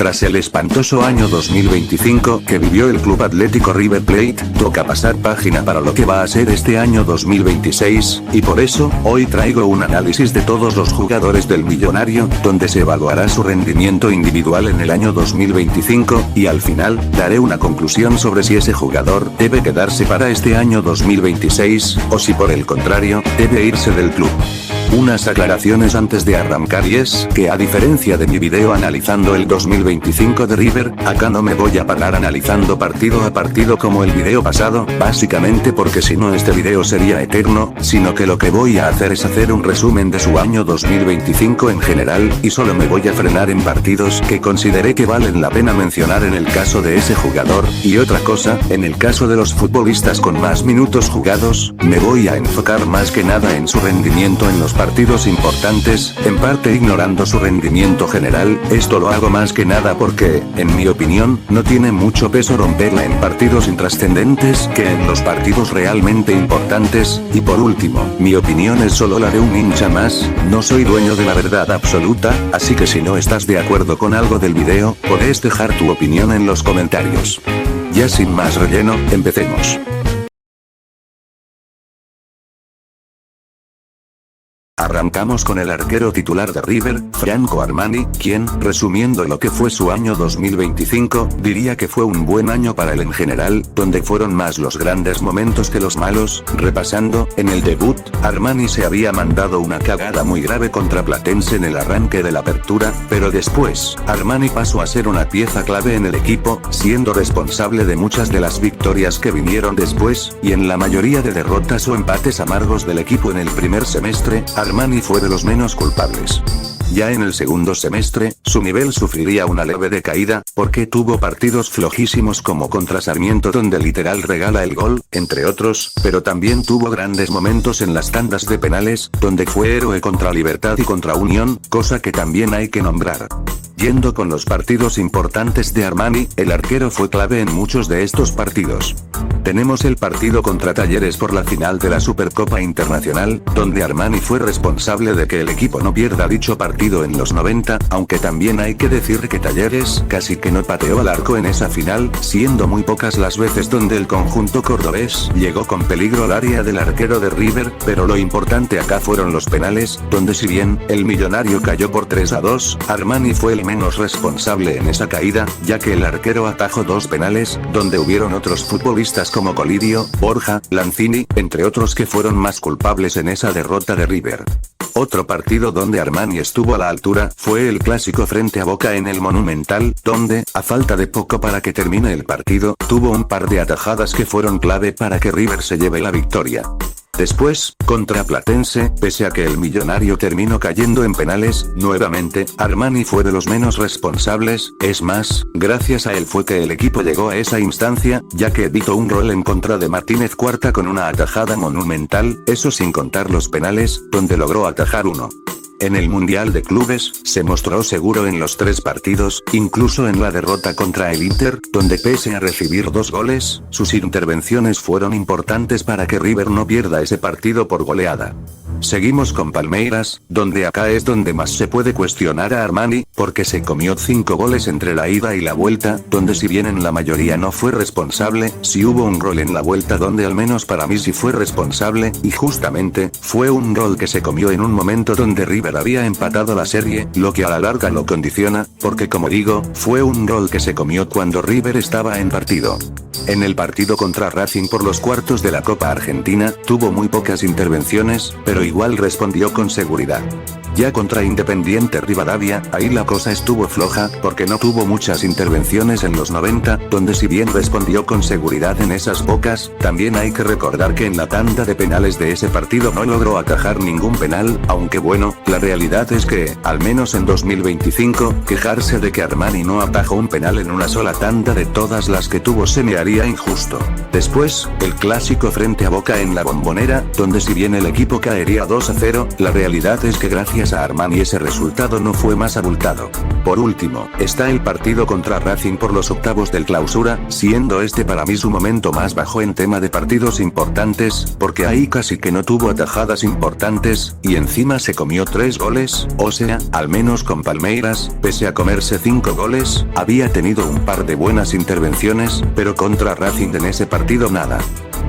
Tras el espantoso año 2025 que vivió el Club Atlético River Plate, toca pasar página para lo que va a ser este año 2026, y por eso, hoy traigo un análisis de todos los jugadores del Millonario, donde se evaluará su rendimiento individual en el año 2025, y al final, daré una conclusión sobre si ese jugador debe quedarse para este año 2026, o si por el contrario, debe irse del club. Unas aclaraciones antes de arrancar, y es que a diferencia de mi video analizando el 2025 de River, acá no me voy a parar analizando partido a partido como el video pasado, básicamente porque si no este video sería eterno, sino que lo que voy a hacer es hacer un resumen de su año 2025 en general, y solo me voy a frenar en partidos que consideré que valen la pena mencionar en el caso de ese jugador, y otra cosa, en el caso de los futbolistas con más minutos jugados, me voy a enfocar más que nada en su rendimiento en los partidos importantes, en parte ignorando su rendimiento general. Esto lo hago más que nada porque, en mi opinión, no tiene mucho peso romperla en partidos intrascendentes que en los partidos realmente importantes, y por último, mi opinión es solo la de un hincha más, no soy dueño de la verdad absoluta, así que si no estás de acuerdo con algo del video, podés dejar tu opinión en los comentarios. Ya sin más relleno, empecemos. Arrancamos con el arquero titular de River, Franco Armani, quien, resumiendo lo que fue su año 2025, diría que fue un buen año para él en general, donde fueron más los grandes momentos que los malos. Repasando, en el debut, Armani se había mandado una cagada muy grave contra Platense en el arranque de la apertura, pero después, Armani pasó a ser una pieza clave en el equipo, siendo responsable de muchas de las victorias que vinieron después, y en la mayoría de derrotas o empates amargos del equipo en el primer semestre. Armani fue de los menos culpables. Ya en el segundo semestre, su nivel sufriría una leve decaída, porque tuvo partidos flojísimos como contra Sarmiento donde literal regala el gol, entre otros, pero también tuvo grandes momentos en las tandas de penales, donde fue héroe contra Libertad y contra Unión, cosa que también hay que nombrar. Yendo con los partidos importantes de Armani, el arquero fue clave en muchos de estos partidos. Tenemos el partido contra Talleres por la final de la Supercopa Internacional, donde Armani fue responsable de que el equipo no pierda dicho partido en los 90, aunque también hay que decir que Talleres casi que no pateó al arco en esa final, siendo muy pocas las veces donde el conjunto cordobés llegó con peligro al área del arquero de River, pero lo importante acá fueron los penales, donde si bien el Millonario cayó por 3-2, Armani fue el menos responsable en esa caída, ya que el arquero atajó 2 penales, donde hubieron otros futbolistas como Colidio, Borja, Lanzini, entre otros que fueron más culpables en esa derrota de River. Otro partido donde Armani estuvo a la altura, fue el clásico frente a Boca en el Monumental, donde, a falta de poco para que termine el partido, tuvo un par de atajadas que fueron clave para que River se lleve la victoria. Después, contra Platense, pese a que el Millonario terminó cayendo en penales, nuevamente, Armani fue de los menos responsables, es más, gracias a él fue que el equipo llegó a esa instancia, ya que evitó un gol en contra de Martínez Cuarta con una atajada monumental, eso sin contar los penales, donde logró atajar uno. En el Mundial de Clubes, se mostró seguro en los 3 partidos, incluso en la derrota contra el Inter, donde pese a recibir 2 goles, sus intervenciones fueron importantes para que River no pierda ese partido por goleada. Seguimos con Palmeiras, donde acá es donde más se puede cuestionar a Armani, porque se comió 5 goles entre la ida y la vuelta, donde si bien en la mayoría no fue responsable, sí hubo un gol en la vuelta donde al menos para mí sí fue responsable, y justamente, fue un gol que se comió en un momento donde River había empatado la serie, lo que a la larga lo condiciona, porque como digo, fue un gol que se comió cuando River estaba en partido. En el partido contra Racing por los cuartos de la Copa Argentina, tuvo muy pocas intervenciones, pero igual respondió con seguridad. Ya contra Independiente Rivadavia, ahí la cosa estuvo floja, porque no tuvo muchas intervenciones en los 90, donde si bien respondió con seguridad en esas pocas, también hay que recordar que en la tanda de penales de ese partido no logró atajar ningún penal, aunque bueno, la realidad es que, al menos en 2025, quejarse de que Armani no atajó un penal en una sola tanda de todas las que tuvo se me haría injusto. Después, el clásico frente a Boca en la Bombonera, donde si bien el equipo caería 2-0, la realidad es que gracias a Armani ese resultado no fue más abultado. Por último, está el partido contra Racing por los octavos del Clausura, siendo este para mí su momento más bajo en tema de partidos importantes, porque ahí casi que no tuvo atajadas importantes, y encima se comió 3 goles, o sea, al menos con Palmeiras, pese a comerse 5 goles, había tenido un par de buenas intervenciones, pero contra Racing en ese partido nada.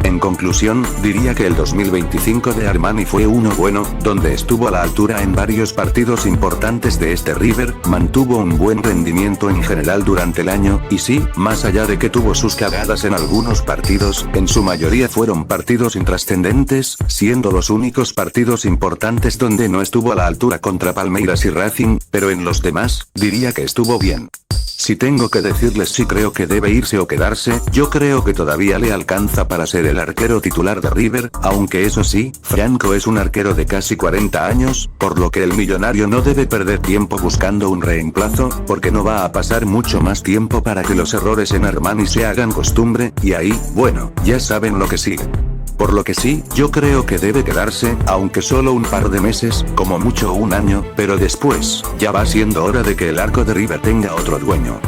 En conclusión, diría que el 2025 de Armani fue uno bueno, donde estuvo a la altura en varios partidos importantes de este River, mantuvo un buen rendimiento en general durante el año, y sí, más allá de que tuvo sus cagadas en algunos partidos, en su mayoría fueron partidos intrascendentes, siendo los únicos partidos importantes donde no estuvo a la altura contra Palmeiras y Racing, pero en los demás, diría que estuvo bien. Si tengo que decirles si creo que debe irse o quedarse, yo creo que todavía le alcanza para ser el arquero titular de River, aunque eso sí, Franco es un arquero de casi 40 años, por lo que el millonario no debe perder tiempo buscando un reemplazo, porque no va a pasar mucho más tiempo para que los errores en Armani se hagan costumbre, y ahí, bueno, ya saben lo que sigue. Por lo que sí, yo creo que debe quedarse, aunque solo un par de meses, como mucho un año, pero después, ya va siendo hora de que el arco de River tenga otro dueño.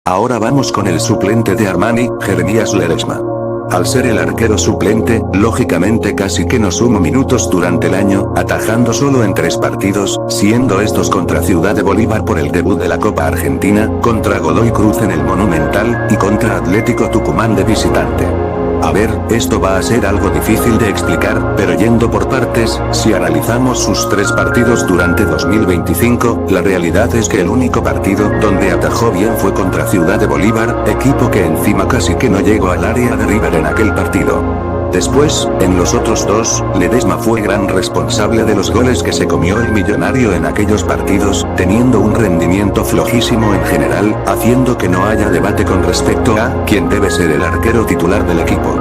Ahora vamos con el suplente de Armani, Jeremías Ledesma. Al ser el arquero suplente, lógicamente casi que no sumó minutos durante el año, atajando solo en 3 partidos, siendo estos contra Ciudad de Bolívar por el debut de la Copa Argentina, contra Godoy Cruz en el Monumental, y contra Atlético Tucumán de visitante. A ver, esto va a ser algo difícil de explicar, pero yendo por partes, si analizamos sus 3 partidos durante 2025, la realidad es que el único partido donde atajó bien fue contra Ciudad de Bolívar, equipo que encima casi que no llegó al área de River en aquel partido. Después, en los otros 2, Ledesma fue gran responsable de los goles que se comió el millonario en aquellos partidos, teniendo un rendimiento flojísimo en general, haciendo que no haya debate con respecto a quién debe ser el arquero titular del equipo.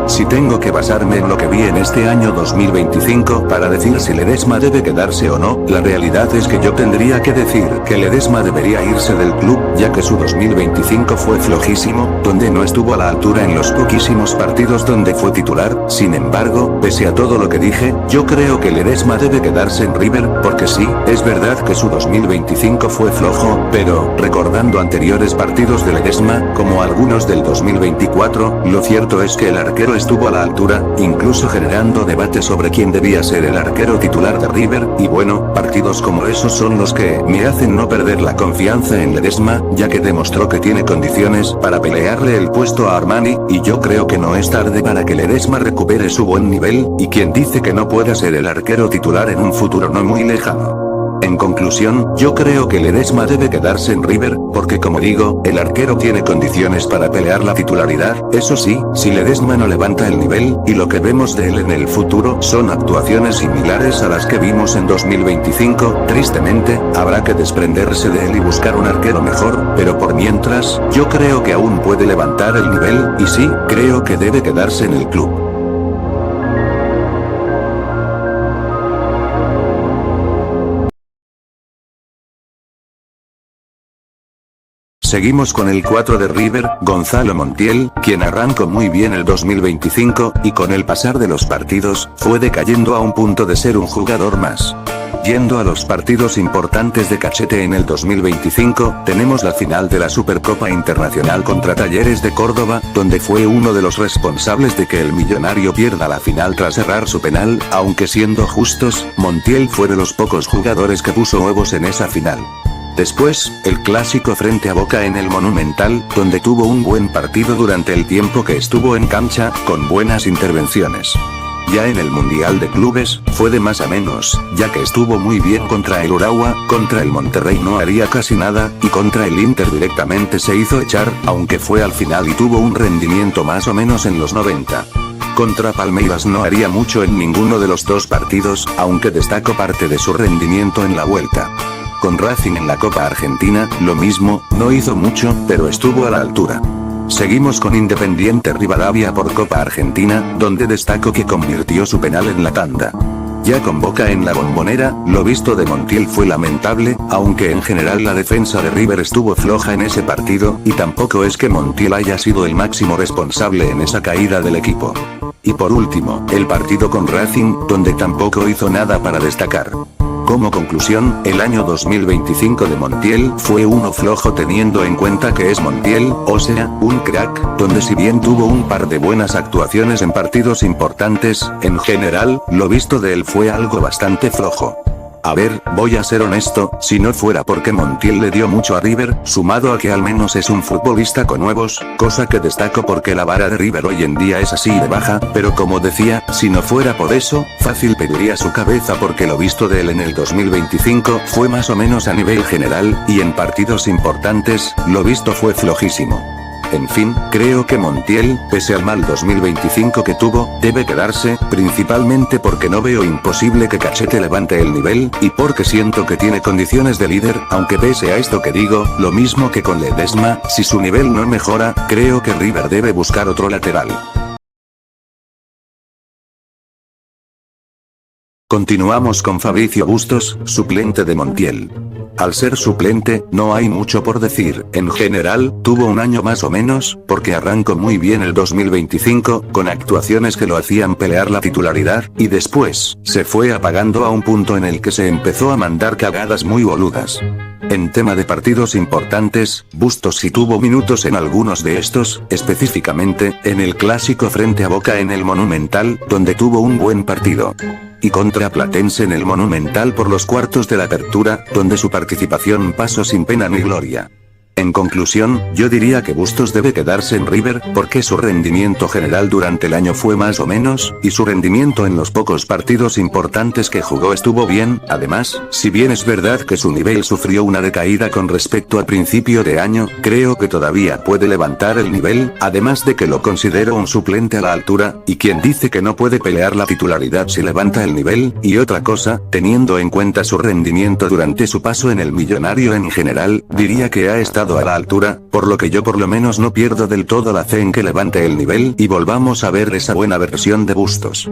Si tengo que basarme en lo que vi en este año 2025 para decir si Ledesma debe quedarse o no, la realidad es que yo tendría que decir que Ledesma debería irse del club, ya que su 2025 fue flojísimo, donde no estuvo a la altura en los poquísimos partidos donde fue titular. Sin embargo, pese a todo lo que dije, yo creo que Ledesma debe quedarse en River, porque sí, es verdad que su 2025 fue flojo, pero, recordando anteriores partidos de Ledesma, como algunos del 2024, lo cierto es que el arquero estuvo a la altura, incluso generando debate sobre quién debía ser el arquero titular de River, y bueno, partidos como esos son los que me hacen no perder la confianza en Ledesma, ya que demostró que tiene condiciones para pelearle el puesto a Armani, y yo creo que no es tarde para que Ledesma recupere su buen nivel, y quien dice que no pueda ser el arquero titular en un futuro no muy lejano. En conclusión, yo creo que Ledesma debe quedarse en River, porque como digo, el arquero tiene condiciones para pelear la titularidad, eso sí, si Ledesma no levanta el nivel, y lo que vemos de él en el futuro son actuaciones similares a las que vimos en 2025, tristemente, habrá que desprenderse de él y buscar un arquero mejor, pero por mientras, yo creo que aún puede levantar el nivel, y sí, creo que debe quedarse en el club. Seguimos con el 4 de River, Gonzalo Montiel, quien arrancó muy bien el 2025, y con el pasar de los partidos, fue decayendo a un punto de ser un jugador más. Yendo a los partidos importantes de Cachete en el 2025, tenemos la final de la Supercopa Internacional contra Talleres de Córdoba, donde fue uno de los responsables de que el millonario pierda la final tras errar su penal, aunque siendo justos, Montiel fue de los pocos jugadores que puso huevos en esa final. Después, el clásico frente a Boca en el Monumental, donde tuvo un buen partido durante el tiempo que estuvo en cancha, con buenas intervenciones. Ya en el Mundial de Clubes, fue de más a menos, ya que estuvo muy bien contra el Urawa, contra el Monterrey no haría casi nada, y contra el Inter directamente se hizo echar, aunque fue al final y tuvo un rendimiento más o menos en los 90. Contra Palmeiras no haría mucho en ninguno de los 2 partidos, aunque destaco parte de su rendimiento en la vuelta. Con Racing en la Copa Argentina, lo mismo, no hizo mucho, pero estuvo a la altura. Seguimos con Independiente Rivadavia por Copa Argentina, donde destaco que convirtió su penal en la tanda. Ya con Boca en la Bombonera, lo visto de Montiel fue lamentable, aunque en general la defensa de River estuvo floja en ese partido, y tampoco es que Montiel haya sido el máximo responsable en esa caída del equipo. Y por último, el partido con Racing, donde tampoco hizo nada para destacar. Como conclusión, el año 2025 de Montiel fue uno flojo teniendo en cuenta que es Montiel, o sea, un crack, donde si bien tuvo un par de buenas actuaciones en partidos importantes, en general, lo visto de él fue algo bastante flojo. A ver, voy a ser honesto, si no fuera porque Montiel le dio mucho a River, sumado a que al menos es un futbolista con huevos, cosa que destaco porque la vara de River hoy en día es así de baja, pero como decía, si no fuera por eso, fácil pediría su cabeza porque lo visto de él en el 2025 fue más o menos a nivel general, y en partidos importantes, lo visto fue flojísimo. En fin, creo que Montiel, pese al mal 2025 que tuvo, debe quedarse, principalmente porque no veo imposible que Cachete levante el nivel, y porque siento que tiene condiciones de líder, aunque pese a esto que digo, lo mismo que con Ledesma, si su nivel no mejora, creo que River debe buscar otro lateral. Continuamos con Fabricio Bustos, suplente de Montiel. Al ser suplente, no hay mucho por decir, en general, tuvo un año más o menos, porque arrancó muy bien el 2025, con actuaciones que lo hacían pelear la titularidad, y después, se fue apagando a un punto en el que se empezó a mandar cagadas muy boludas. En tema de partidos importantes, Bustos sí tuvo minutos en algunos de estos, específicamente, en el clásico frente a Boca en el Monumental, donde tuvo un buen partido. Y contra Platense en el Monumental por los cuartos de la Apertura, donde su participación pasó sin pena ni gloria. En conclusión, yo diría que Bustos debe quedarse en River, porque su rendimiento general durante el año fue más o menos, y su rendimiento en los pocos partidos importantes que jugó estuvo bien. Además, si bien es verdad que su nivel sufrió una decaída con respecto a principio de año, creo que todavía puede levantar el nivel, además de que lo considero un suplente a la altura, y quien dice que no puede pelear la titularidad si levanta el nivel, y otra cosa, teniendo en cuenta su rendimiento durante su paso en el Millonario en general, diría que ha estado a la altura, por lo que yo por lo menos no pierdo del todo la fe en que levante el nivel y volvamos a ver esa buena versión de Bustos.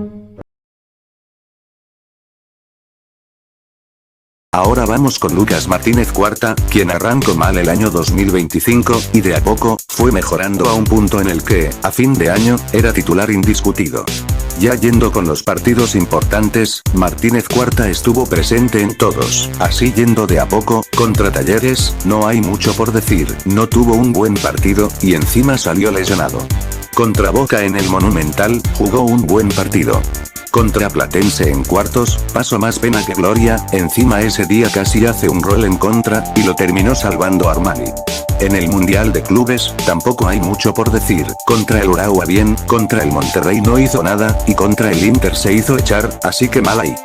Ahora vamos con Lucas Martínez Cuarta, quien arrancó mal el año 2025, y de a poco, fue mejorando a un punto en el que, a fin de año, era titular indiscutido. Ya yendo con los partidos importantes, Martínez Cuarta estuvo presente en todos, así yendo de a poco, contra Talleres, no hay mucho por decir, no tuvo un buen partido, y encima salió lesionado. Contra Boca en el Monumental, jugó un buen partido. Contra Platense en cuartos, pasó más pena que gloria, encima ese día casi hace un gol en contra, y lo terminó salvando Armani. En el Mundial de Clubes, tampoco hay mucho por decir, contra el Urawa bien, contra el Monterrey no hizo nada, y contra el Inter se hizo echar, así que mal ahí.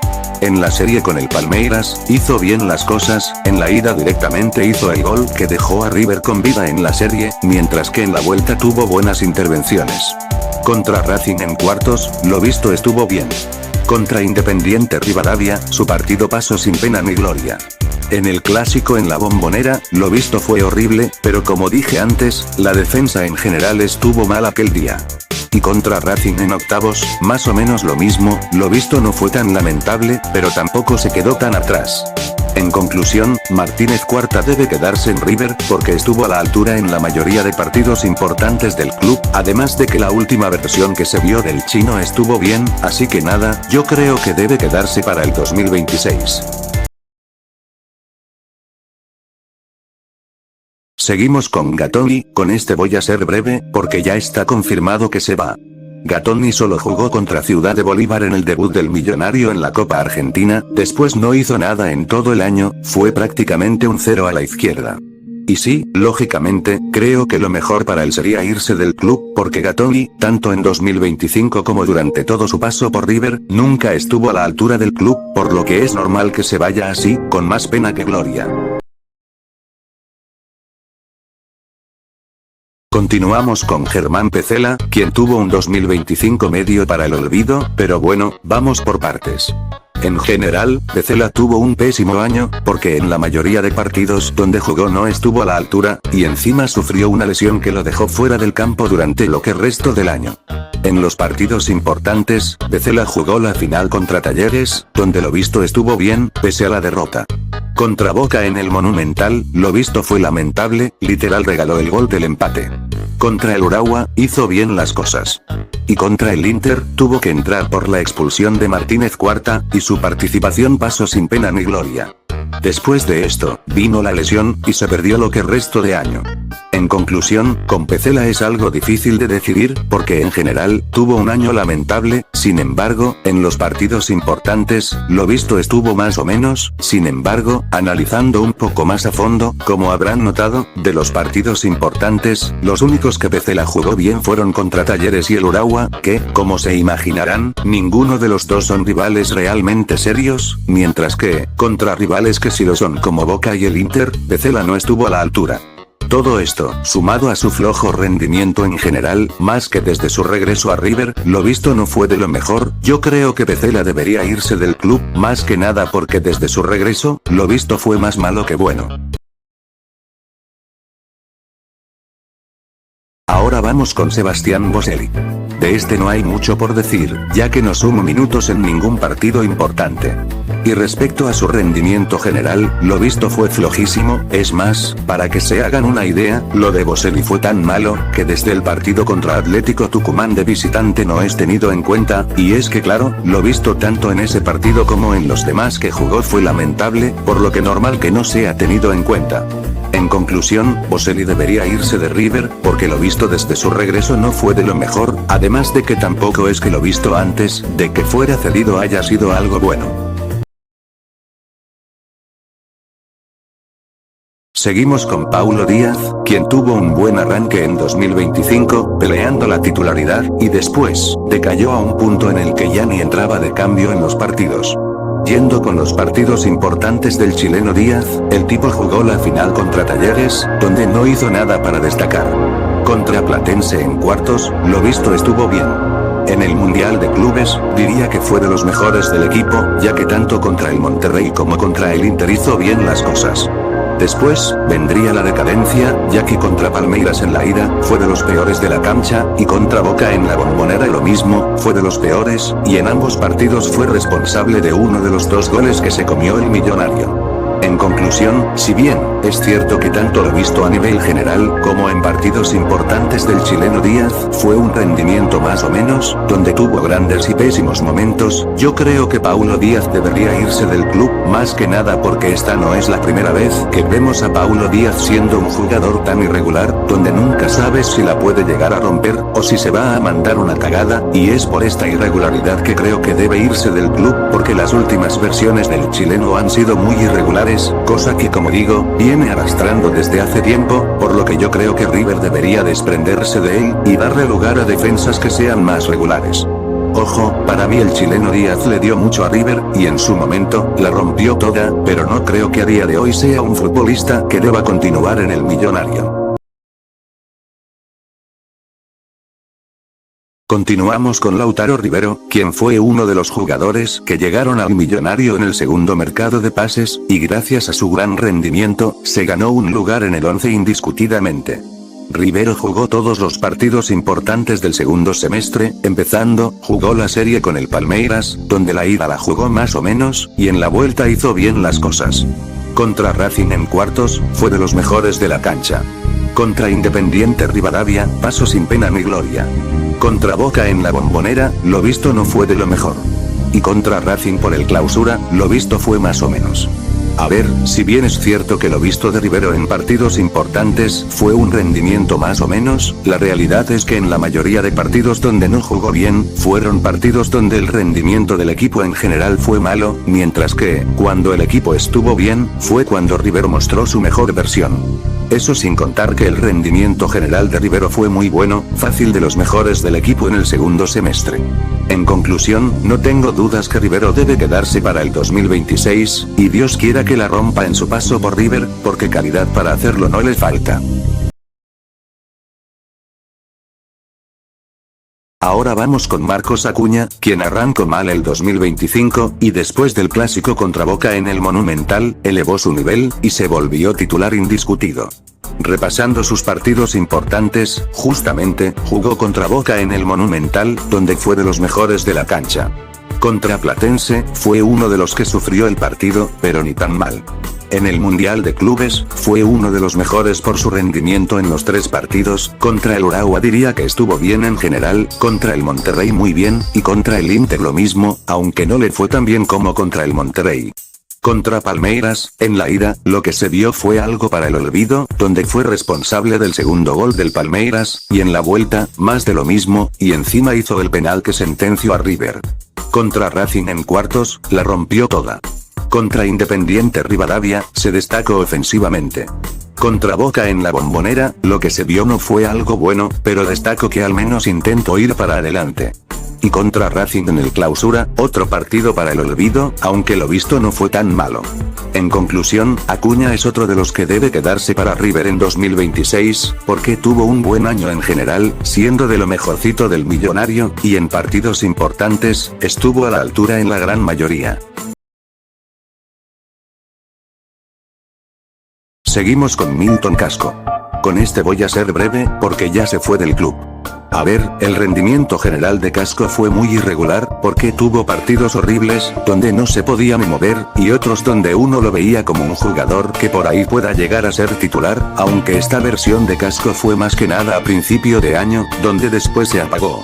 En la serie con el Palmeiras, hizo bien las cosas, en la ida directamente hizo el gol que dejó a River con vida en la serie, mientras que en la vuelta tuvo buenas intervenciones. Contra Racing en cuartos, lo visto estuvo bien. Contra Independiente Rivadavia, su partido pasó sin pena ni gloria. En el clásico en la Bombonera, lo visto fue horrible, pero como dije antes, la defensa en general estuvo mal aquel día. Y contra Racing en octavos, más o menos lo mismo, lo visto no fue tan lamentable, pero tampoco se quedó tan atrás. En conclusión, Martínez Cuarta debe quedarse en River, porque estuvo a la altura en la mayoría de partidos importantes del club, además de que la última versión que se vio del chino estuvo bien, así que nada, yo creo que debe quedarse para el 2026. Seguimos con Gatoni, con este voy a ser breve, porque ya está confirmado que se va. Gatoni solo jugó contra Ciudad de Bolívar en el debut del Millonario en la Copa Argentina, después no hizo nada en todo el año, fue prácticamente un cero a la izquierda. Y sí, lógicamente, creo que lo mejor para él sería irse del club, porque Gatoni, tanto en 2025 como durante todo su paso por River, nunca estuvo a la altura del club, por lo que es normal que se vaya así, con más pena que gloria. Continuamos con Germán Pesela, quien tuvo un 2025 medio para el olvido, pero bueno, vamos por partes. En general, Pesela tuvo un pésimo año, porque en la mayoría de partidos donde jugó no estuvo a la altura, y encima sufrió una lesión que lo dejó fuera del campo durante lo que resto del año. En los partidos importantes, Pesela jugó la final contra Talleres, donde lo visto estuvo bien, pese a la derrota. Contra Boca en el Monumental, lo visto fue lamentable, literal regaló el gol del empate. Contra el Urawa, hizo bien las cosas. Y contra el Inter, tuvo que entrar por la expulsión de Martínez Cuarta, y su participación pasó sin pena ni gloria. Después de esto, vino la lesión, y se perdió lo que resto de año. En conclusión, con Petzela es algo difícil de decidir, porque en general, tuvo un año lamentable, sin embargo, en los partidos importantes, lo visto estuvo más o menos, sin embargo, analizando un poco más a fondo, como habrán notado, de los partidos importantes, los únicos que Petzela jugó bien fueron contra Talleres y el Urawa, que, como se imaginarán, ninguno de los dos son rivales realmente serios, mientras que, contra rivales que sí lo son como Boca y el Inter, Petzela no estuvo a la altura. Todo esto, sumado a su flojo rendimiento en general, más que desde su regreso a River, lo visto no fue de lo mejor. Yo creo que Petzela debería irse del club, más que nada porque desde su regreso, lo visto fue más malo que bueno. Ahora vamos con Sebastián Boselli. De este no hay mucho por decir, ya que no sumó minutos en ningún partido importante. Y respecto a su rendimiento general, lo visto fue flojísimo, es más, para que se hagan una idea, lo de Boselli fue tan malo, que desde el partido contra Atlético Tucumán de visitante no es tenido en cuenta, y es que claro, lo visto tanto en ese partido como en los demás que jugó fue lamentable, por lo que normal que no sea tenido en cuenta. En conclusión, Boselli debería irse de River, porque lo visto desde su regreso no fue de lo mejor, además de que tampoco es que lo visto antes, de que fuera cedido haya sido algo bueno. Seguimos con Paulo Díaz, quien tuvo un buen arranque en 2025, peleando la titularidad, y después, decayó a un punto en el que ya ni entraba de cambio en los partidos. Yendo con los partidos importantes del chileno Díaz, el tipo jugó la final contra Talleres, donde no hizo nada para destacar. Contra Platense en cuartos, lo visto estuvo bien. En el Mundial de Clubes, diría que fue de los mejores del equipo, ya que tanto contra el Monterrey como contra el Inter hizo bien las cosas. Después, vendría la decadencia, ya que contra Palmeiras en la ida, fue de los peores de la cancha, y contra Boca en la Bombonera lo mismo, fue de los peores, y en ambos partidos fue responsable de uno de los dos goles que se comió el millonario. En conclusión, si bien, es cierto que tanto lo visto a nivel general, como en partidos importantes del chileno Díaz, fue un rendimiento más o menos, donde tuvo grandes y pésimos momentos, yo creo que Paulo Díaz debería irse del club, más que nada porque esta no es la primera vez que vemos a Paulo Díaz siendo un jugador tan irregular, donde nunca sabes si la puede llegar a romper, o si se va a mandar una cagada, y es por esta irregularidad que creo que debe irse del club, porque las últimas versiones del chileno han sido muy irregulares, cosa que como digo, viene arrastrando desde hace tiempo, por lo que yo creo que River debería desprenderse de él, y darle lugar a defensas que sean más regulares. Ojo, para mí el chileno Díaz le dio mucho a River, y en su momento, la rompió toda, pero no creo que a día de hoy sea un futbolista que deba continuar en el millonario. Continuamos con Lautaro Rivero, quien fue uno de los jugadores que llegaron al millonario en el segundo mercado de pases, y gracias a su gran rendimiento, se ganó un lugar en el 11 indiscutidamente. Rivero jugó todos los partidos importantes del segundo semestre, empezando, jugó la serie con el Palmeiras, donde la ida la jugó más o menos, y en la vuelta hizo bien las cosas. Contra Racing en cuartos, fue de los mejores de la cancha. Contra Independiente Rivadavia, pasó sin pena ni gloria. Contra Boca en la Bombonera, lo visto no fue de lo mejor. Y contra Racing por el Clausura, lo visto fue más o menos. A ver, si bien es cierto que lo visto de Rivero en partidos importantes fue un rendimiento más o menos, la realidad es que en la mayoría de partidos donde no jugó bien, fueron partidos donde el rendimiento del equipo en general fue malo, mientras que, cuando el equipo estuvo bien, fue cuando Rivero mostró su mejor versión. Eso sin contar que el rendimiento general de Rivero fue muy bueno, fácil de los mejores del equipo en el segundo semestre. En conclusión, no tengo dudas que Rivero debe quedarse para el 2026, y Dios quiera que la rompa en su paso por River, porque calidad para hacerlo no le falta. Ahora vamos con Marcos Acuña, quien arrancó mal el 2025, y después del clásico contra Boca en el Monumental, elevó su nivel, y se volvió titular indiscutido. Repasando sus partidos importantes, justamente, jugó contra Boca en el Monumental, donde fue de los mejores de la cancha. Contra Platense, fue uno de los que sufrió el partido, pero ni tan mal. En el Mundial de Clubes, fue uno de los mejores por su rendimiento en los 3 partidos. Contra el Urawa diría que estuvo bien en general, contra el Monterrey muy bien, y contra el Inter lo mismo, aunque no le fue tan bien como contra el Monterrey. Contra Palmeiras, en la ida, lo que se vio fue algo para el olvido, donde fue responsable del segundo gol del Palmeiras, y en la vuelta, más de lo mismo, y encima hizo el penal que sentenció a River. Contra Racing en cuartos, la rompió toda. Contra Independiente Rivadavia, se destacó ofensivamente. Contra Boca en la Bombonera, lo que se vio no fue algo bueno, pero destaco que al menos intentó ir para adelante. Y contra Racing en el Clausura, otro partido para el olvido, aunque lo visto no fue tan malo. En conclusión, Acuña es otro de los que debe quedarse para River en 2026, porque tuvo un buen año en general, siendo de lo mejorcito del millonario, y en partidos importantes, estuvo a la altura en la gran mayoría. Seguimos con Milton Casco. Con este voy a ser breve, porque ya se fue del club. A ver, el rendimiento general de Casco fue muy irregular, porque tuvo partidos horribles, donde no se podía ni mover, y otros donde uno lo veía como un jugador que por ahí pueda llegar a ser titular, aunque esta versión de Casco fue más que nada a principio de año, donde después se apagó.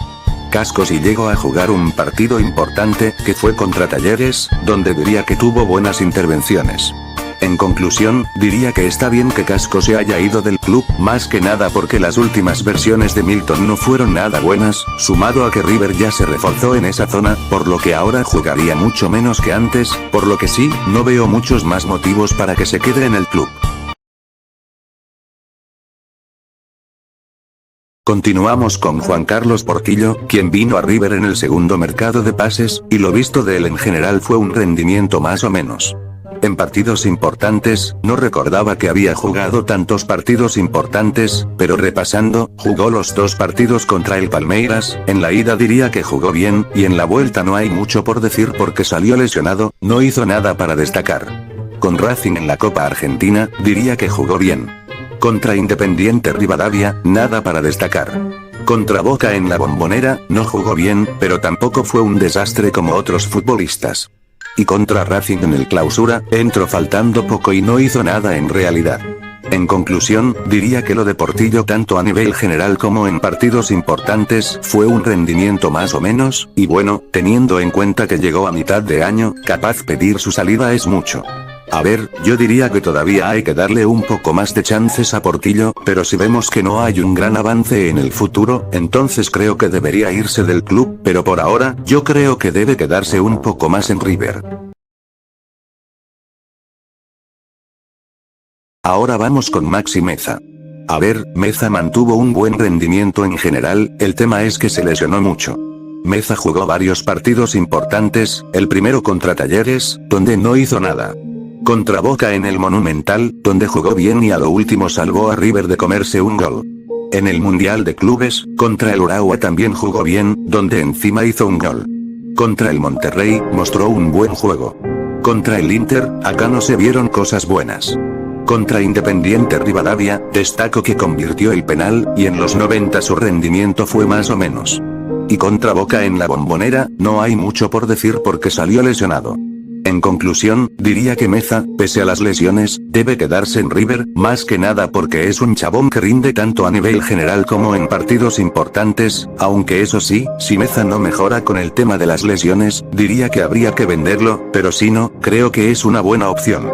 Casco sí llegó a jugar un partido importante, que fue contra Talleres, donde diría que tuvo buenas intervenciones. En conclusión, diría que está bien que Casco se haya ido del club, más que nada porque las últimas versiones de Milton no fueron nada buenas, sumado a que River ya se reforzó en esa zona, por lo que ahora jugaría mucho menos que antes, por lo que sí, no veo muchos más motivos para que se quede en el club. Continuamos con Juan Carlos Portillo, quien vino a River en el segundo mercado de pases, y lo visto de él en general fue un rendimiento más o menos. En partidos importantes, no recordaba que había jugado tantos partidos importantes, pero repasando, jugó los 2 partidos contra el Palmeiras, en la ida diría que jugó bien, y en la vuelta no hay mucho por decir porque salió lesionado, no hizo nada para destacar. Con Racing en la Copa Argentina, diría que jugó bien. Contra Independiente Rivadavia, nada para destacar. Contra Boca en la Bombonera, no jugó bien, pero tampoco fue un desastre como otros futbolistas. Y contra Racing en el Clausura, entró faltando poco y no hizo nada en realidad. En conclusión, diría que lo de Portillo tanto a nivel general como en partidos importantes fue un rendimiento más o menos, y bueno, teniendo en cuenta que llegó a mitad de año, capaz pedir su salida es mucho. A ver, yo diría que todavía hay que darle un poco más de chances a Portillo, pero si vemos que no hay un gran avance en el futuro, entonces creo que debería irse del club, pero por ahora, yo creo que debe quedarse un poco más en River. Ahora vamos con Maxi Meza. A ver, Meza mantuvo un buen rendimiento en general, el tema es que se lesionó mucho. Meza jugó varios partidos importantes, el primero contra Talleres, donde no hizo nada. Contra Boca en el Monumental, donde jugó bien y a lo último salvó a River de comerse un gol. En el Mundial de Clubes, contra el Urawa también jugó bien, donde encima hizo un gol. Contra el Monterrey, mostró un buen juego. Contra el Inter, acá no se vieron cosas buenas. Contra Independiente Rivadavia, destaco que convirtió el penal, y en los 90 su rendimiento fue más o menos. Y contra Boca en la Bombonera, no hay mucho por decir porque salió lesionado. En conclusión, diría que Meza, pese a las lesiones, debe quedarse en River, más que nada porque es un chabón que rinde tanto a nivel general como en partidos importantes, aunque eso sí, si Meza no mejora con el tema de las lesiones, diría que habría que venderlo, pero si no, creo que es una buena opción.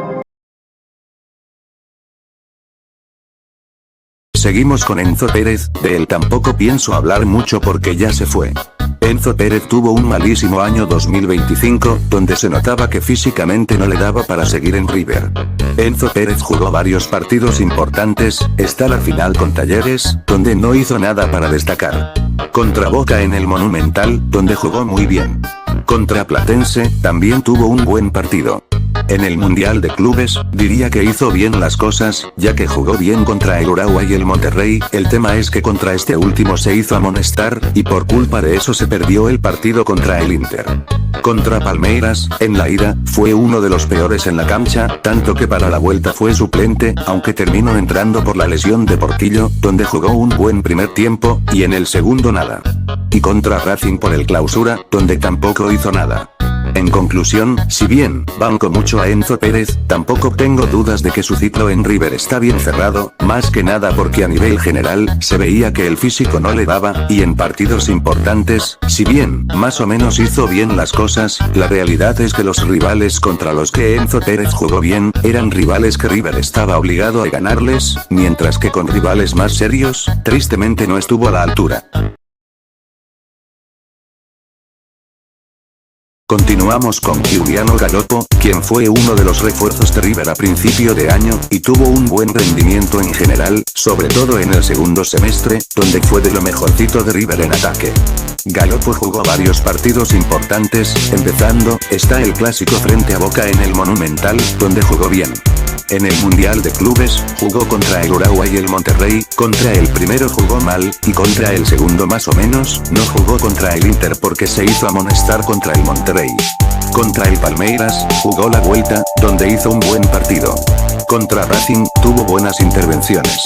Seguimos con Enzo Pérez, de él tampoco pienso hablar mucho porque ya se fue. Enzo Pérez tuvo un malísimo año 2025, donde se notaba que físicamente no le daba para seguir en River. Enzo Pérez jugó varios partidos importantes, está la final con Talleres, donde no hizo nada para destacar. Contra Boca en el Monumental, donde jugó muy bien. Contra Platense, también tuvo un buen partido. En el Mundial de Clubes, diría que hizo bien las cosas, ya que jugó bien contra el Urawa y el Monterrey, el tema es que contra este último se hizo amonestar, y por culpa de eso se perdió el partido contra el Inter. Contra Palmeiras, en la ida, fue uno de los peores en la cancha, tanto que para la vuelta fue suplente, aunque terminó entrando por la lesión de Portillo, donde jugó un buen primer tiempo, y en el segundo nada. Y contra Racing por el Clausura, donde tampoco hizo nada. En En conclusión, si bien banco mucho a Enzo Pérez, tampoco tengo dudas de que su ciclo en River está bien cerrado, más que nada porque a nivel general, se veía que el físico no le daba, y en partidos importantes, si bien, más o menos hizo bien las cosas, la realidad es que los rivales contra los que Enzo Pérez jugó bien, eran rivales que River estaba obligado a ganarles, mientras que con rivales más serios, tristemente no estuvo a la altura. Continuamos con Giuliano Galoppo, quien fue uno de los refuerzos de River a principio de año, y tuvo un buen rendimiento en general, sobre todo en el segundo semestre, donde fue de lo mejorcito de River en ataque. Galoppo jugó varios partidos importantes, empezando, está el clásico frente a Boca en el Monumental, donde jugó bien. En el Mundial de Clubes, jugó contra el Uruguay y el Monterrey, contra el primero jugó mal, y contra el segundo más o menos, no jugó contra el Inter porque se hizo amonestar contra el Monterrey. Contra el Palmeiras, jugó la vuelta, donde hizo un buen partido. Contra Racing, tuvo buenas intervenciones.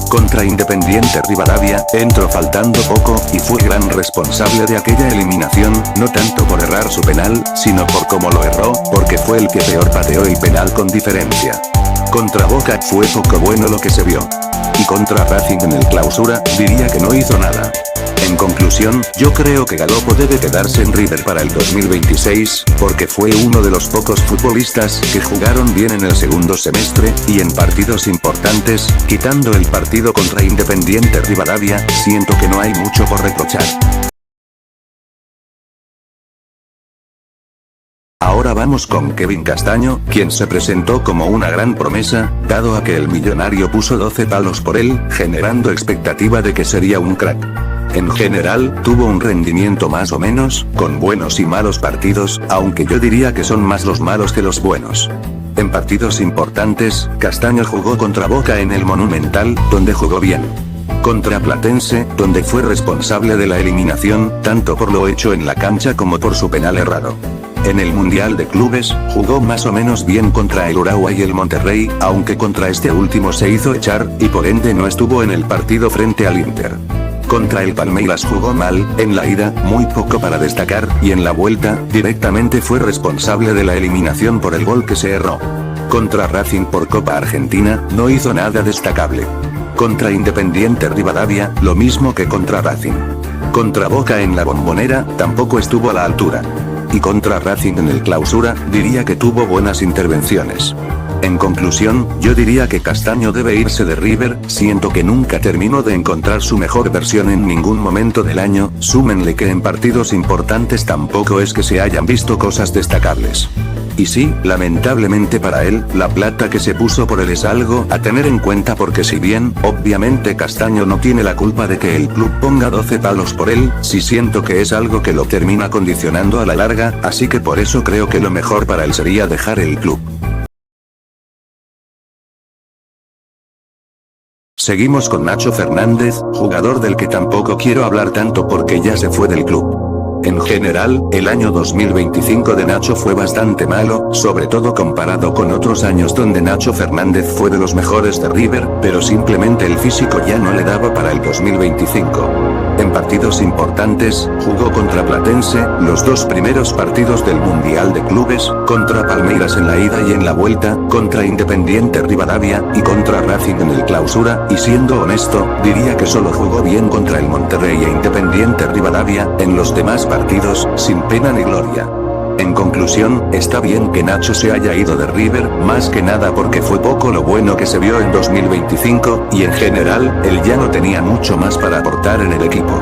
Contra Independiente Rivadavia, entró faltando poco, y fue gran responsable de aquella eliminación, no tanto por errar su penal, sino por cómo lo erró, porque fue el que peor pateó el penal con diferencia. Contra Boca, fue poco bueno lo que se vio. Y contra Racing en el Clausura, diría que no hizo nada. En conclusión, yo creo que Galoppo debe quedarse en River para el 2026, porque fue uno de los pocos futbolistas que jugaron bien en el segundo semestre, y en partidos importantes, quitando el partido contra Independiente Rivadavia, siento que no hay mucho por reprochar. Ahora vamos con Kevin Castaño, quien se presentó como una gran promesa, dado a que el millonario puso 12 palos por él, generando expectativa de que sería un crack. En general, tuvo un rendimiento más o menos, con buenos y malos partidos, aunque yo diría que son más los malos que los buenos. En partidos importantes, Castaño jugó contra Boca en el Monumental, donde jugó bien. Contra Platense, donde fue responsable de la eliminación, tanto por lo hecho en la cancha como por su penal errado. En el Mundial de Clubes, jugó más o menos bien contra el Uruguay y el Monterrey, aunque contra este último se hizo echar, y por ende no estuvo en el partido frente al Inter. Contra el Palmeiras jugó mal, en la ida, muy poco para destacar, y en la vuelta, directamente fue responsable de la eliminación por el gol que se erró. Contra Racing por Copa Argentina, no hizo nada destacable. Contra Independiente Rivadavia, lo mismo que contra Racing. Contra Boca en la Bombonera, tampoco estuvo a la altura. Y contra Racing en el Clausura, diría que tuvo buenas intervenciones. En conclusión, yo diría que Castaño debe irse de River, siento que nunca terminó de encontrar su mejor versión en ningún momento del año, súmenle que en partidos importantes tampoco es que se hayan visto cosas destacables. Y sí, lamentablemente para él, la plata que se puso por él es algo a tener en cuenta porque si bien, obviamente Castaño no tiene la culpa de que el club ponga 12 palos por él, sí siento que es algo que lo termina condicionando a la larga, así que por eso creo que lo mejor para él sería dejar el club. Seguimos con Nacho Fernández, jugador del que tampoco quiero hablar tanto porque ya se fue del club. En general, el año 2025 de Nacho fue bastante malo, sobre todo comparado con otros años donde Nacho Fernández fue de los mejores de River, pero simplemente el físico ya no le daba para el 2025. En partidos importantes, jugó contra Platense, los dos primeros partidos del Mundial de Clubes, contra Palmeiras en la ida y en la vuelta, contra Independiente Rivadavia, y contra Racing en el Clausura, y siendo honesto, diría que solo jugó bien contra el Monterrey e Independiente Rivadavia, en los demás partidos, sin pena ni gloria. En conclusión, está bien que Nacho se haya ido de River, más que nada porque fue poco lo bueno que se vio en 2025, y en general, él ya no tenía mucho más para aportar en el equipo.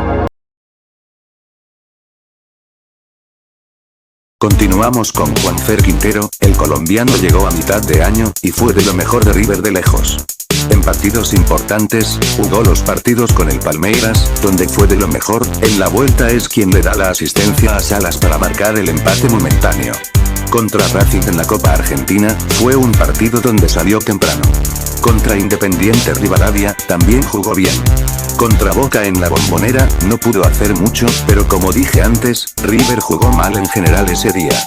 Continuamos con Juanfer Quintero, el colombiano llegó a mitad de año, y fue de lo mejor de River de lejos. En partidos importantes, jugó los partidos con el Palmeiras, donde fue de lo mejor, en la vuelta es quien le da la asistencia a Salas para marcar el empate momentáneo. Contra Racing en la Copa Argentina, fue un partido donde salió temprano. Contra Independiente Rivadavia, también jugó bien. Contra Boca en la Bombonera, no pudo hacer mucho, pero como dije antes, River jugó mal en general ese día.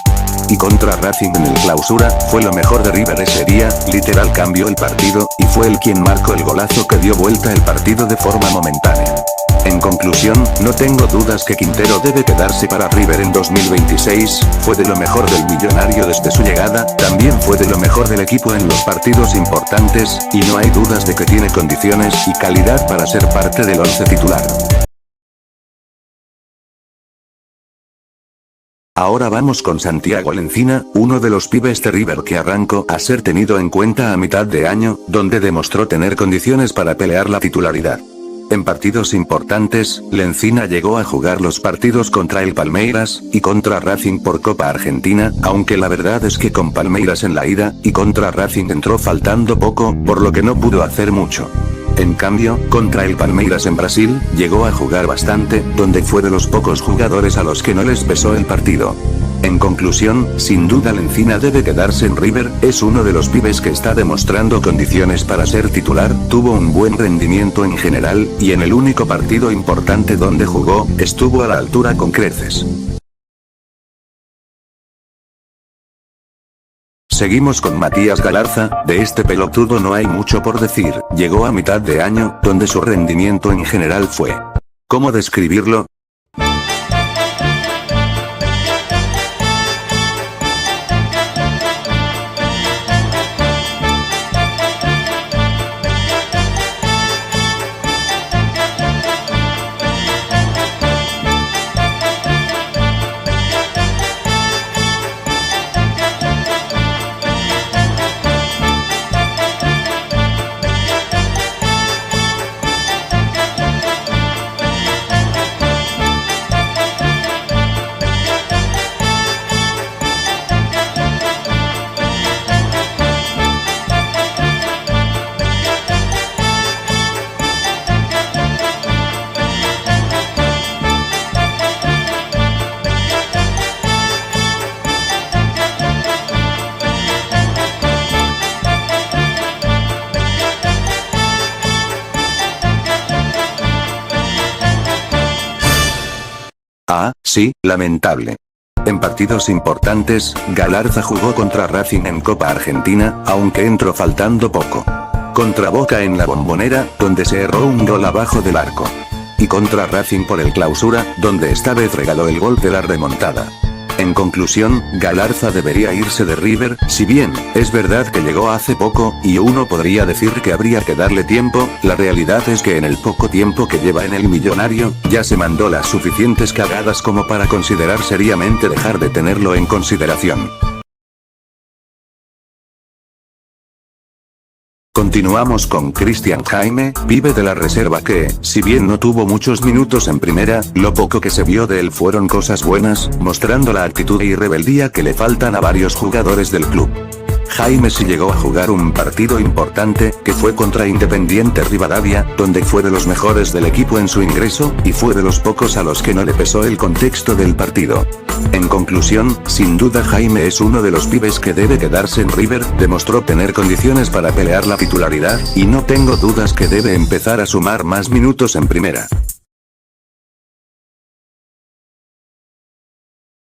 Y contra Racing en el Clausura, fue lo mejor de River ese día, literal cambió el partido, y fue él quien marcó el golazo que dio vuelta el partido de forma momentánea. En conclusión, no tengo dudas que Quintero debe quedarse para River en 2026, fue de lo mejor del millonario desde su llegada, también fue de lo mejor del equipo en los partidos importantes, y no hay dudas de que tiene condiciones y calidad para ser parte del once titular. Ahora vamos con Santiago Lencina, uno de los pibes de River que arrancó a ser tenido en cuenta a mitad de año, donde demostró tener condiciones para pelear la titularidad. En partidos importantes, Lencina llegó a jugar los partidos contra el Palmeiras, y contra Racing por Copa Argentina, aunque la verdad es que con Palmeiras en la ida, y contra Racing entró faltando poco, por lo que no pudo hacer mucho. En cambio, contra el Palmeiras en Brasil, llegó a jugar bastante, donde fue de los pocos jugadores a los que no les pesó el partido. En conclusión, sin duda Lencina debe quedarse en River, es uno de los pibes que está demostrando condiciones para ser titular, tuvo un buen rendimiento en general, y en el único partido importante donde jugó, estuvo a la altura con creces. Seguimos con Matías Galarza, de este pelotudo no hay mucho por decir, llegó a mitad de año, donde su rendimiento en general fue. ¿Cómo describirlo? Ah, sí, lamentable. En partidos importantes, Galarza jugó contra Racing en Copa Argentina, aunque entró faltando poco. Contra Boca en la Bombonera, donde se erró un gol abajo del arco. Y contra Racing por el Clausura, donde esta vez regaló el gol de la remontada. En conclusión, Galarza debería irse de River, si bien, es verdad que llegó hace poco, y uno podría decir que habría que darle tiempo, la realidad es que en el poco tiempo que lleva en el millonario, ya se mandó las suficientes cagadas como para considerar seriamente dejar de tenerlo en consideración. Continuamos con Cristian Jaime, pibe de la reserva que, si bien no tuvo muchos minutos en primera, lo poco que se vio de él fueron cosas buenas, mostrando la actitud y rebeldía que le faltan a varios jugadores del club. Jaime sí llegó a jugar un partido importante, que fue contra Independiente Rivadavia, donde fue de los mejores del equipo en su ingreso, y fue de los pocos a los que no le pesó el contexto del partido. En conclusión, sin duda Jaime es uno de los pibes que debe quedarse en River, demostró tener condiciones para pelear la titularidad, y no tengo dudas que debe empezar a sumar más minutos en primera.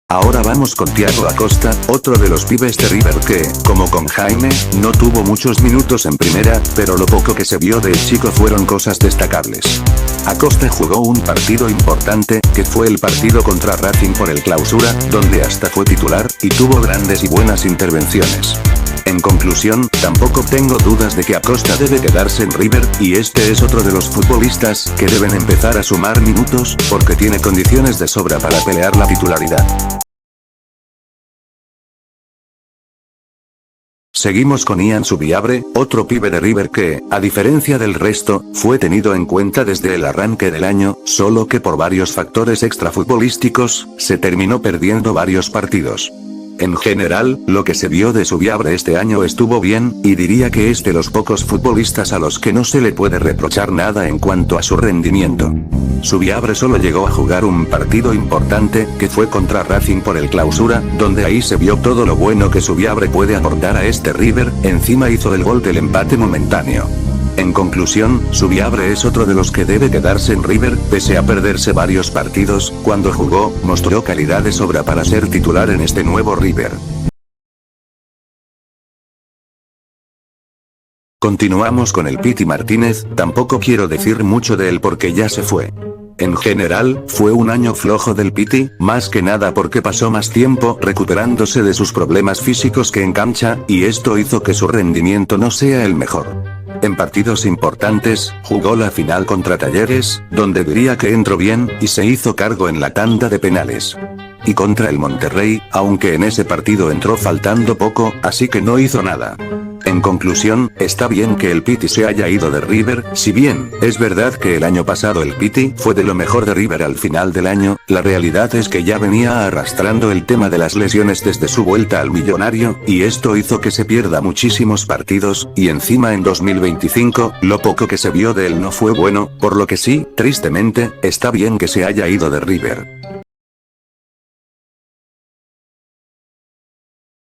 Ahora vamos con Thiago Acosta, otro de los pibes de River que, como con Jaime, no tuvo muchos minutos en primera, pero lo poco que se vio del chico fueron cosas destacables. Acosta jugó un partido importante, que fue el partido contra Racing por el Clausura, donde hasta fue titular, y tuvo grandes y buenas intervenciones. En conclusión, tampoco tengo dudas de que Acosta debe quedarse en River, y este es otro de los futbolistas que deben empezar a sumar minutos, porque tiene condiciones de sobra para pelear la titularidad. Seguimos con Ian Subiabre, otro pibe de River que, a diferencia del resto, fue tenido en cuenta desde el arranque del año, solo que por varios factores extrafutbolísticos, se terminó perdiendo varios partidos. En general, lo que se vio de Subiabre este año estuvo bien, y diría que es de los pocos futbolistas a los que no se le puede reprochar nada en cuanto a su rendimiento. Subiabre solo llegó a jugar un partido importante, que fue contra Racing por el Clausura, donde ahí se vio todo lo bueno que Subiabre puede aportar a este River, encima hizo el gol del empate momentáneo. En conclusión, Subiabre es otro de los que debe quedarse en River, pese a perderse varios partidos, cuando jugó, mostró calidad de sobra para ser titular en este nuevo River. Continuamos con el Piti Martínez, tampoco quiero decir mucho de él porque ya se fue. En general, fue un año flojo del Piti, más que nada porque pasó más tiempo recuperándose de sus problemas físicos que en cancha, y esto hizo que su rendimiento no sea el mejor. En partidos importantes, jugó la final contra Talleres, donde diría que entró bien, y se hizo cargo en la tanda de penales. Y contra el Monterrey, aunque en ese partido entró faltando poco, así que no hizo nada. En conclusión, está bien que el Piti se haya ido de River, si bien, es verdad que el año pasado el Piti fue de lo mejor de River al final del año, la realidad es que ya venía arrastrando el tema de las lesiones desde su vuelta al Millonario, y esto hizo que se pierda muchísimos partidos, y encima en 2025, lo poco que se vio de él no fue bueno, por lo que sí, tristemente, está bien que se haya ido de River.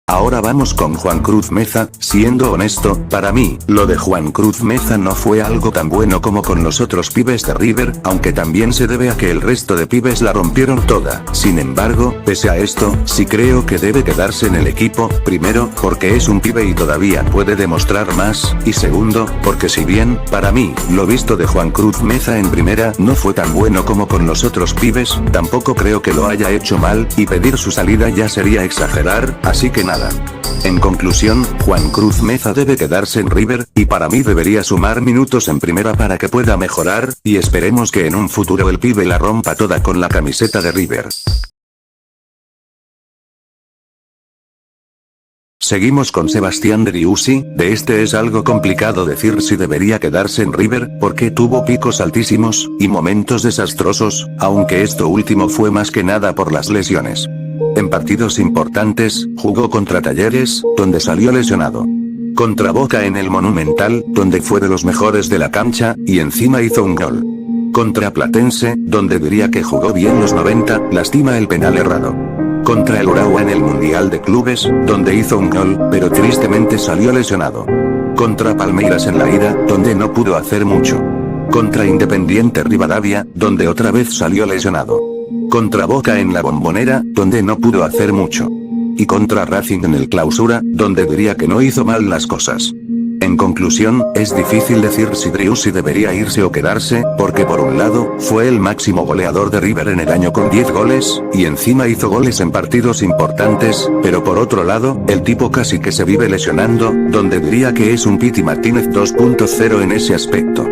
Ahora vamos con Juan Cruz Meza, siendo honesto, para mí, lo de Juan Cruz Meza no fue algo tan bueno como con los otros pibes de River, aunque también se debe a que el resto de pibes la rompieron toda. Sin embargo, pese a esto, sí creo que debe quedarse en el equipo, primero, porque es un pibe y todavía puede demostrar más, y segundo, porque si bien, para mí, lo visto de Juan Cruz Meza en primera no fue tan bueno como con los otros pibes, tampoco creo que lo haya hecho mal, y pedir su salida ya sería exagerar, así que nada. En conclusión, Juan Cruz Meza debe quedarse en River, y para mí debería sumar minutos en primera para que pueda mejorar, y esperemos que en un futuro el pibe la rompa toda con la camiseta de River. Seguimos con Sebastián Driussi, de este es algo complicado decir si debería quedarse en River, porque tuvo picos altísimos, y momentos desastrosos, aunque esto último fue más que nada por las lesiones. En partidos importantes, jugó contra Talleres, donde salió lesionado. Contra Boca en el Monumental, donde fue de los mejores de la cancha, y encima hizo un gol. Contra Platense, donde diría que jugó bien los 90, lastima el penal errado. Contra el Urawa en el Mundial de Clubes, donde hizo un gol, pero tristemente salió lesionado. Contra Palmeiras en la ida, donde no pudo hacer mucho. Contra Independiente Rivadavia, donde otra vez salió lesionado. Contra Boca en la Bombonera, donde no pudo hacer mucho. Y contra Racing en el Clausura, donde diría que no hizo mal las cosas. En conclusión, es difícil decir si Driussi debería irse o quedarse, porque por un lado, fue el máximo goleador de River en el año con 10 goles, y encima hizo goles en partidos importantes, pero por otro lado, el tipo casi que se vive lesionando, donde diría que es un Piti Martínez 2.0 en ese aspecto.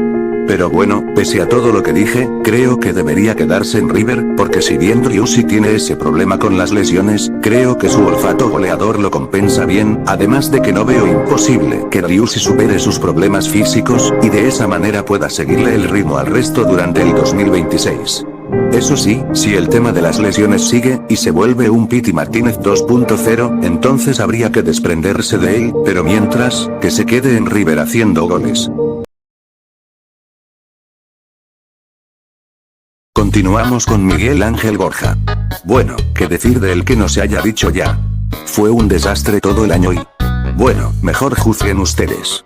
Pero bueno, pese a todo lo que dije, creo que debería quedarse en River, porque si bien Driussi tiene ese problema con las lesiones, creo que su olfato goleador lo compensa bien, además de que no veo imposible que Driussi supere sus problemas físicos, y de esa manera pueda seguirle el ritmo al resto durante el 2026. Eso sí, si el tema de las lesiones sigue, y se vuelve un Piti Martínez 2.0, entonces habría que desprenderse de él, pero mientras, que se quede en River haciendo goles. Continuamos con Miguel Ángel Borja. Bueno, qué decir de él que no se haya dicho ya. Fue un desastre todo el año y... bueno, mejor juzguen ustedes.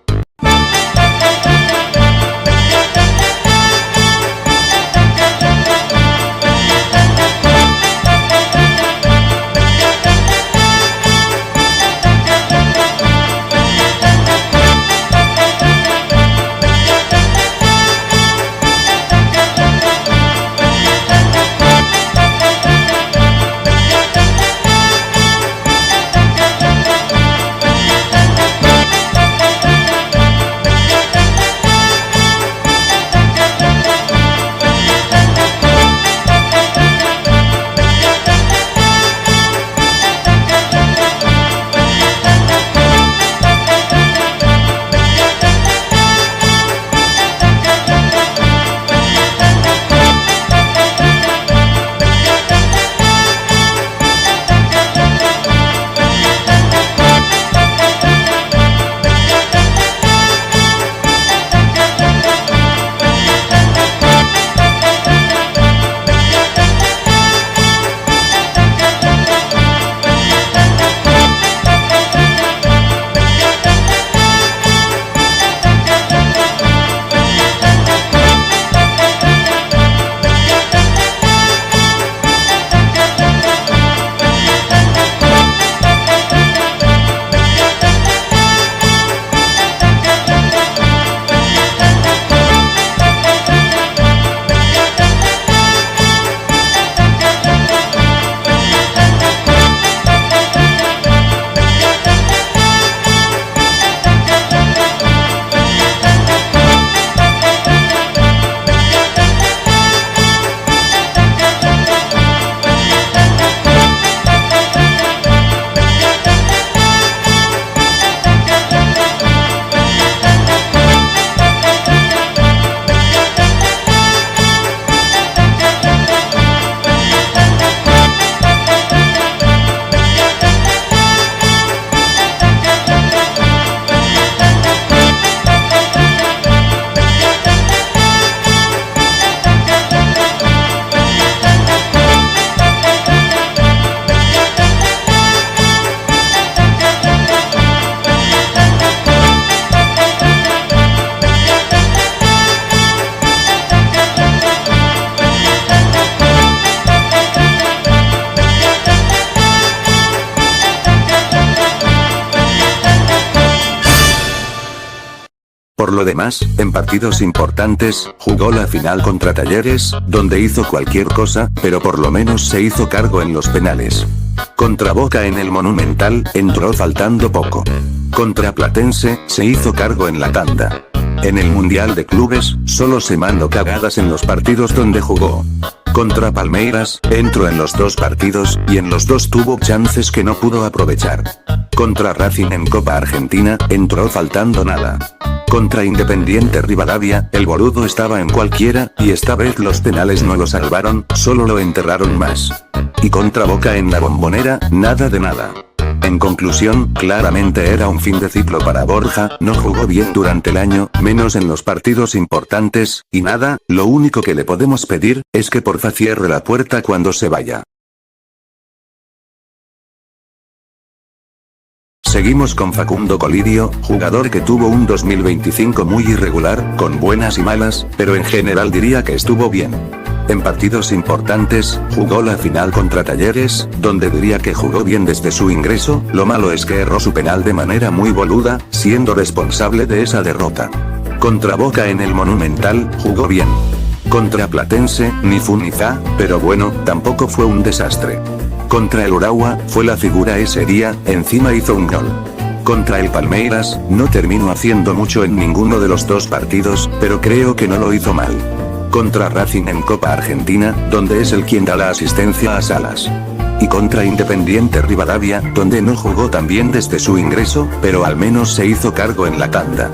Por lo demás, en partidos importantes, jugó la final contra Talleres, donde hizo cualquier cosa, pero por lo menos se hizo cargo en los penales. Contra Boca en el Monumental, entró faltando poco. Contra Platense, se hizo cargo en la tanda. En el Mundial de Clubes, solo se mandó cagadas en los partidos donde jugó. Contra Palmeiras, entró en los dos partidos, y en los dos tuvo chances que no pudo aprovechar. Contra Racing en Copa Argentina, entró faltando nada. Contra Independiente Rivadavia, el boludo estaba en cualquiera, y esta vez los penales no lo salvaron, solo lo enterraron más. Y contra Boca en la Bombonera, nada de nada. En conclusión, claramente era un fin de ciclo para Borja, no jugó bien durante el año, menos en los partidos importantes, y nada, lo único que le podemos pedir, es que porfa cierre la puerta cuando se vaya. Seguimos con Facundo Colidio, jugador que tuvo un 2025 muy irregular, con buenas y malas, pero en general diría que estuvo bien. En partidos importantes, jugó la final contra Talleres, donde diría que jugó bien desde su ingreso, lo malo es que erró su penal de manera muy boluda, siendo responsable de esa derrota. Contra Boca en el Monumental, jugó bien. Contra Platense, ni fu ni fa, pero bueno, tampoco fue un desastre. Contra el Urawa, fue la figura ese día, encima hizo un gol. Contra el Palmeiras, no terminó haciendo mucho en ninguno de los dos partidos, pero creo que no lo hizo mal. Contra Racing en Copa Argentina, donde es el quien da la asistencia a Salas. Y contra Independiente Rivadavia, donde no jugó tan bien desde su ingreso, pero al menos se hizo cargo en la tanda.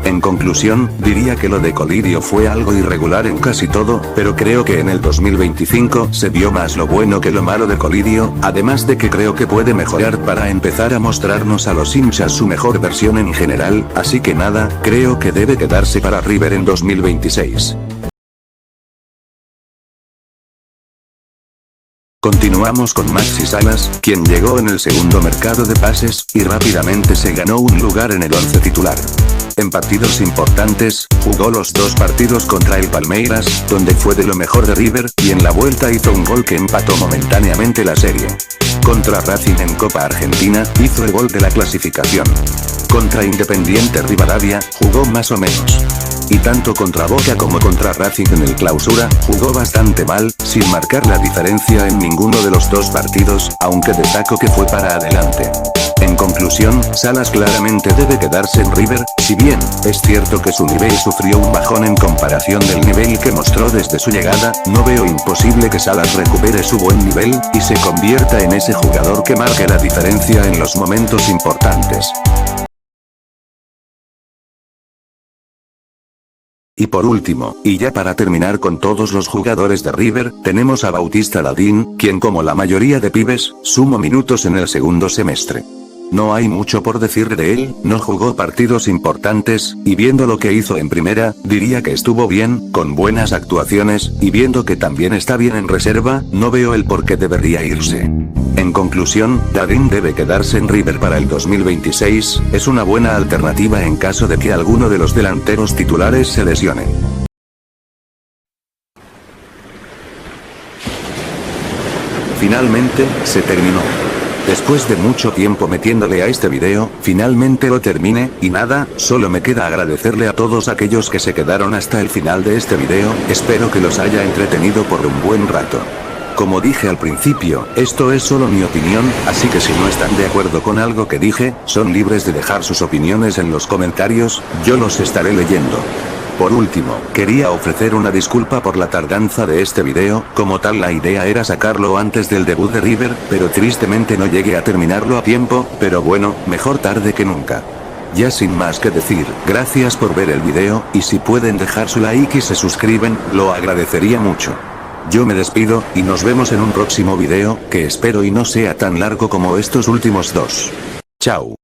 En conclusión, diría que lo de Colidio fue algo irregular en casi todo, pero creo que en el 2025 se vio más lo bueno que lo malo de Colidio, además de que creo que puede mejorar para empezar a mostrarnos a los hinchas su mejor versión en general, así que nada, creo que debe quedarse para River en 2026. Continuamos con Maxi Salas, quien llegó en el segundo mercado de pases, y rápidamente se ganó un lugar en el 11 titular. En partidos importantes, jugó los dos partidos contra el Palmeiras, donde fue de lo mejor de River, y en la vuelta hizo un gol que empató momentáneamente la serie. Contra Racing en Copa Argentina, hizo el gol de la clasificación. Contra Independiente Rivadavia, jugó más o menos. Y tanto contra Boca como contra Racing en el Clausura, jugó bastante mal, sin marcar la diferencia en ninguno de los dos partidos, aunque destaco que fue para adelante. En conclusión, Salas claramente debe quedarse en River, si bien, es cierto que su nivel sufrió un bajón en comparación del nivel que mostró desde su llegada, no veo imposible que Salas recupere su buen nivel, y se convierta en ese jugador que marque la diferencia en los momentos importantes. Y por último, y ya para terminar con todos los jugadores de River, tenemos a Bautista Ladín, quien como la mayoría de pibes, sumó minutos en el segundo semestre. No hay mucho por decir de él, no jugó partidos importantes, y viendo lo que hizo en primera, diría que estuvo bien, con buenas actuaciones, y viendo que también está bien en reserva, no veo el por qué debería irse. En conclusión, Ladín debe quedarse en River para el 2026, es una buena alternativa en caso de que alguno de los delanteros titulares se lesione. Finalmente, se terminó. Después de mucho tiempo metiéndole a este video, finalmente lo terminé, y nada, solo me queda agradecerle a todos aquellos que se quedaron hasta el final de este video, espero que los haya entretenido por un buen rato. Como dije al principio, esto es solo mi opinión, así que si no están de acuerdo con algo que dije, son libres de dejar sus opiniones en los comentarios, yo los estaré leyendo. Por último, quería ofrecer una disculpa por la tardanza de este video, como tal la idea era sacarlo antes del debut de River, pero tristemente no llegué a terminarlo a tiempo, pero bueno, mejor tarde que nunca. Ya sin más que decir, gracias por ver el video, y si pueden dejar su like y se suscriben, lo agradecería mucho. Yo me despido, y nos vemos en un próximo video, que espero y no sea tan largo como estos últimos dos. Chao.